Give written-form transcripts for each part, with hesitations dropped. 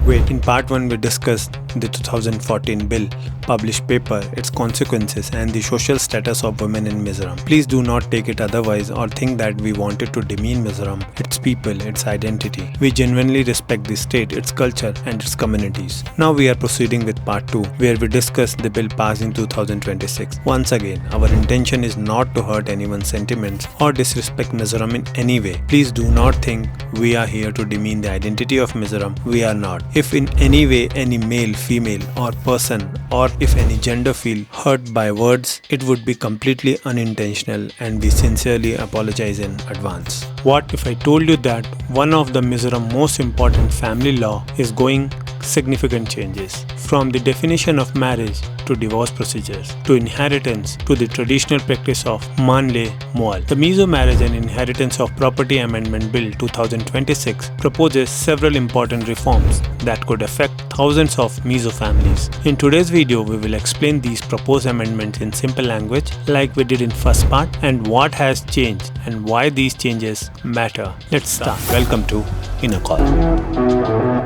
Wait, in part 1 we discussed the 2014 bill, published paper, its consequences and the social status of women in Mizoram. Please do not take it otherwise or think that we wanted to demean Mizoram, its people, its identity. We genuinely respect the state, its culture and its communities. Now we are proceeding with part 2 where we discuss the bill passed in 2026. Once again, our intention is not to hurt anyone's sentiments or disrespect Mizoram in any way. Please do not think we are here to demean the identity of Mizoram. We are not. If in any way any male, female or person or if any gender feel hurt by words, it would be completely unintentional and we sincerely apologize in advance. What if I told you that one of the Mizoram most important family law is going significant changes, from the definition of marriage to divorce procedures to inheritance to the traditional practice of mual. The Mizo Marriage and Inheritance of Property Amendment Bill 2026 proposes several important reforms that could affect thousands of Mizo families. In today's video, we will explain these proposed amendments in simple language like we did in first part and what has changed and why these changes matter. Let's start. Welcome to Inequality.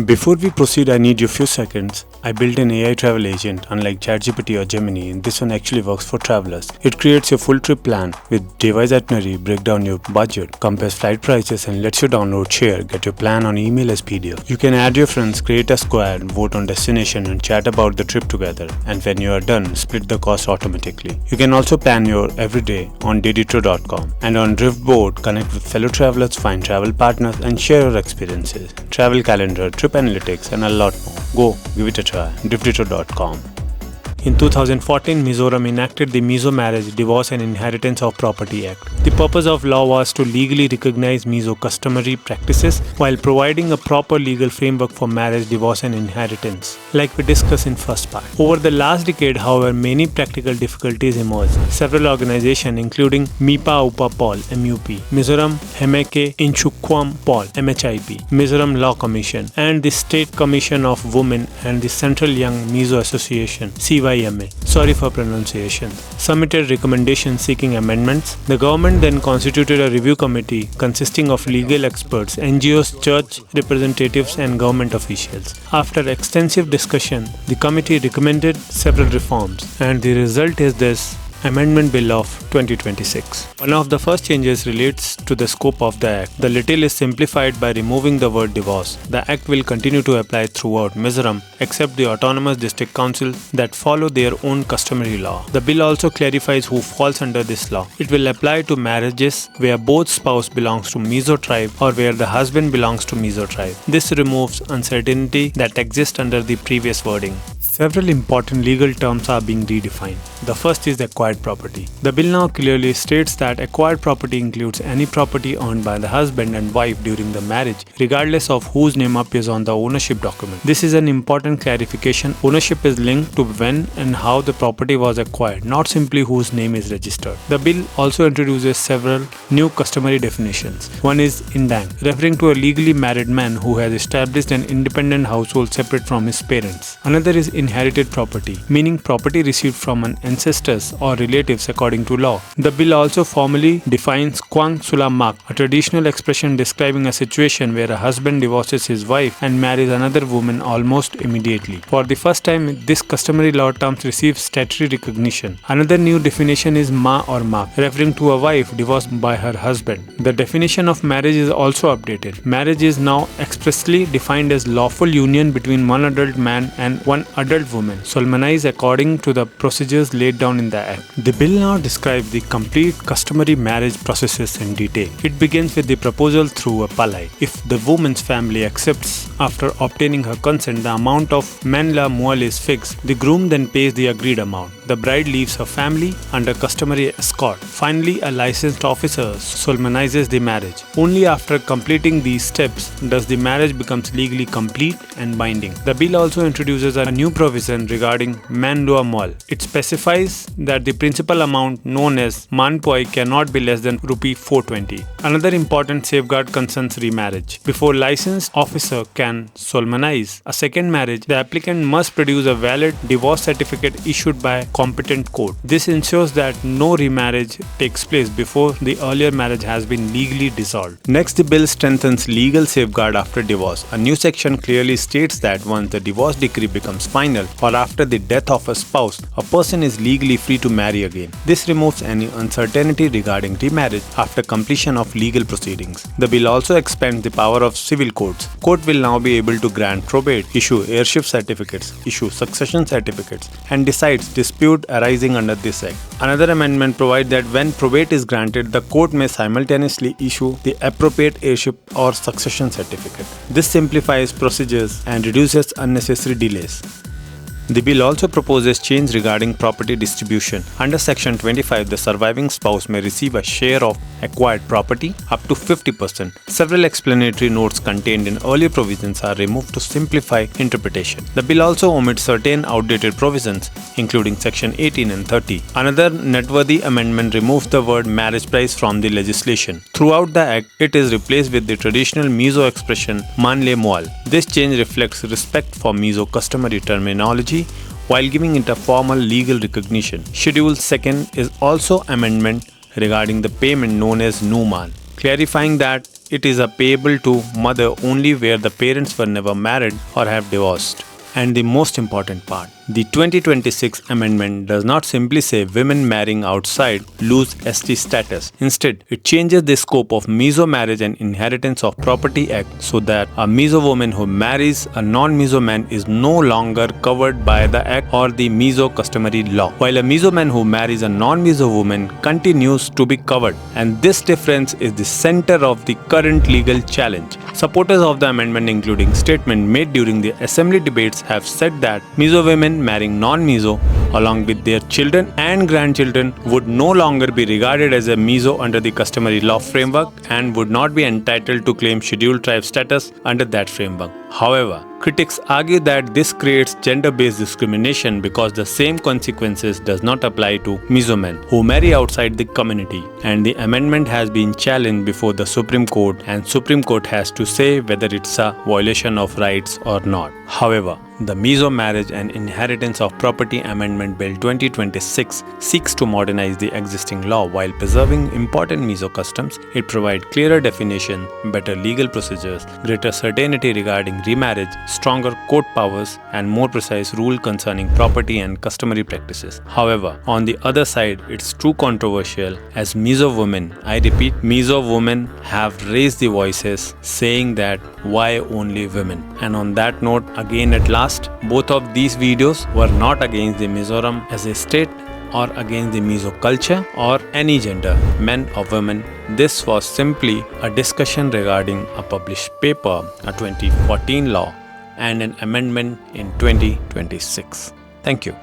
Before we proceed, I need you few seconds. I built an AI travel agent unlike ChatGPT or Gemini. This one actually works for travelers. It creates your full trip plan with device itinerary, break down your budget, compares flight prices and lets you download, share, get your plan on email as PDF. You can add your friends, create a squad, vote on destination and chat about the trip together. And when you are done, split the cost automatically. You can also plan your everyday on ddtro.com. And on Driftboard, connect with fellow travelers, find travel partners and share your experiences. Travel calendar, trip analytics and a lot more. Go, give it a try. driftitro.com. In 2014, Mizoram enacted the Mizo Marriage, Divorce and Inheritance of Property Act. The purpose of law was to legally recognize Mizo customary practices while providing a proper legal framework for marriage, divorce and inheritance, like we discussed in first part. Over the last decade, however, many practical difficulties emerged. Several organizations including MIPA Upa Pol MUP, Mizoram Hemeke Inchukwam Pol MHIP, Mizoram Law Commission and the State Commission of Women and the Central Young Mizo Association CYMA, sorry for pronunciation, submitted recommendations seeking amendments. The government then constituted a review committee consisting of legal experts, NGOs, church representatives and government officials. After extensive discussion, the committee recommended several reforms and the result is this Amendment Bill of 2026. One of the first changes relates to the scope of the Act. The little is simplified by removing the word divorce. The Act will continue to apply throughout Mizoram except the autonomous district councils that follow their own customary law. The bill also clarifies who falls under this law. It will apply to marriages where both spouse belongs to Mizo tribe or where the husband belongs to Mizo tribe. This removes uncertainty that exists under the previous wording. Several important legal terms are being redefined. The first is acquired property. The bill now clearly states that acquired property includes any property owned by the husband and wife during the marriage, regardless of whose name appears on the ownership document. This is an important clarification. Ownership is linked to when and how the property was acquired, not simply whose name is registered. The bill also introduces several new customary definitions. One is indang, referring to a legally married man who has established an independent household separate from his parents. Another is inherited property, meaning property received from an ancestors or relatives according to law. The bill also formally defines Kwang Sula Mak, a traditional expression describing a situation where a husband divorces his wife and marries another woman almost immediately. For the first time, this customary law terms receive statutory recognition. Another new definition is Ma or Mak, referring to a wife divorced by her husband. The definition of marriage is also updated. Marriage is now expressly defined as lawful union between one adult man and one adult woman, solemnized according to the procedures laid down in the Act. The bill now describes the complete customary marriage processes in detail. It begins with the proposal through a palai. If the woman's family accepts after obtaining her consent, the amount of mual is fixed. The groom then pays the agreed amount. The bride leaves her family under customary escort. Finally, a licensed officer solemnizes the marriage. Only after completing these steps does the marriage become legally complete and binding. The bill also introduces a new provision regarding mual. It specifies that the principal amount known as manpoi cannot be less than rupee 420. Another important safeguard concerns remarriage. Before licensed officer can solemnize a second marriage, the applicant must produce a valid divorce certificate issued by competent court. This ensures that no remarriage takes place before the earlier marriage has been legally dissolved. Next, the bill strengthens legal safeguard after divorce. A new section clearly states that once the divorce decree becomes final or after the death of a spouse, a person is legally free to marry again. This removes any uncertainty regarding remarriage after completion of legal proceedings. The bill also expands the power of civil courts. Court will now be able to grant probate, issue heirship certificates, issue succession certificates, and decides dispute arising under this act. Another amendment provides that when probate is granted, the court may simultaneously issue the appropriate heirship or succession certificate. This simplifies procedures and reduces unnecessary delays. The bill also proposes change regarding property distribution. Under Section 25, the surviving spouse may receive a share of acquired property up to 50%. Several explanatory notes contained in earlier provisions are removed to simplify interpretation. The bill also omits certain outdated provisions, including Section 18 and 30. Another noteworthy amendment removes the word marriage price from the legislation. Throughout the Act, it is replaced with the traditional Mizo expression mual. This change reflects respect for Mizo customary terminology while giving it a formal legal recognition. Schedule 2 is also amendment regarding the payment known as mual, clarifying that it is payable to mother only where the parents were never married or have divorced. And the most important part, the 2026 amendment does not simply say women marrying outside lose ST status. Instead, it changes the scope of Mizo Marriage and Inheritance of Property Act so that a Mizo woman who marries a non-Mizo man is no longer covered by the Act or the Mizo customary law, while a Mizo man who marries a non-Mizo woman continues to be covered. And this difference is the center of the current legal challenge. Supporters of the amendment, including statements made during the assembly debates, have said that Mizo women marrying non-Mizo along with their children and grandchildren would no longer be regarded as a Mizo under the customary law framework and would not be entitled to claim scheduled tribe status under that framework. However, critics argue that this creates gender-based discrimination because the same consequences does not apply to Mizo men who marry outside the community, and the amendment has been challenged before the Supreme Court, and Supreme Court has to say whether it's a violation of rights or not. However, the Mizo Marriage and Inheritance of Property Amendment Bill 2026 seeks to modernize the existing law while preserving important Mizo customs. It provides clearer definition, better legal procedures, greater certainty regarding remarriage, stronger court powers, and more precise rule concerning property and customary practices. However, on the other side, it's too controversial as Mizo women, I repeat, Mizo women have raised the voices saying that why only women? And on that note, again at last, both of these videos were not against the Mizoram as a state or against the Mizo culture or any gender, men or women. This was simply a discussion regarding a published paper, a 2014 law, and an amendment in 2026. Thank you.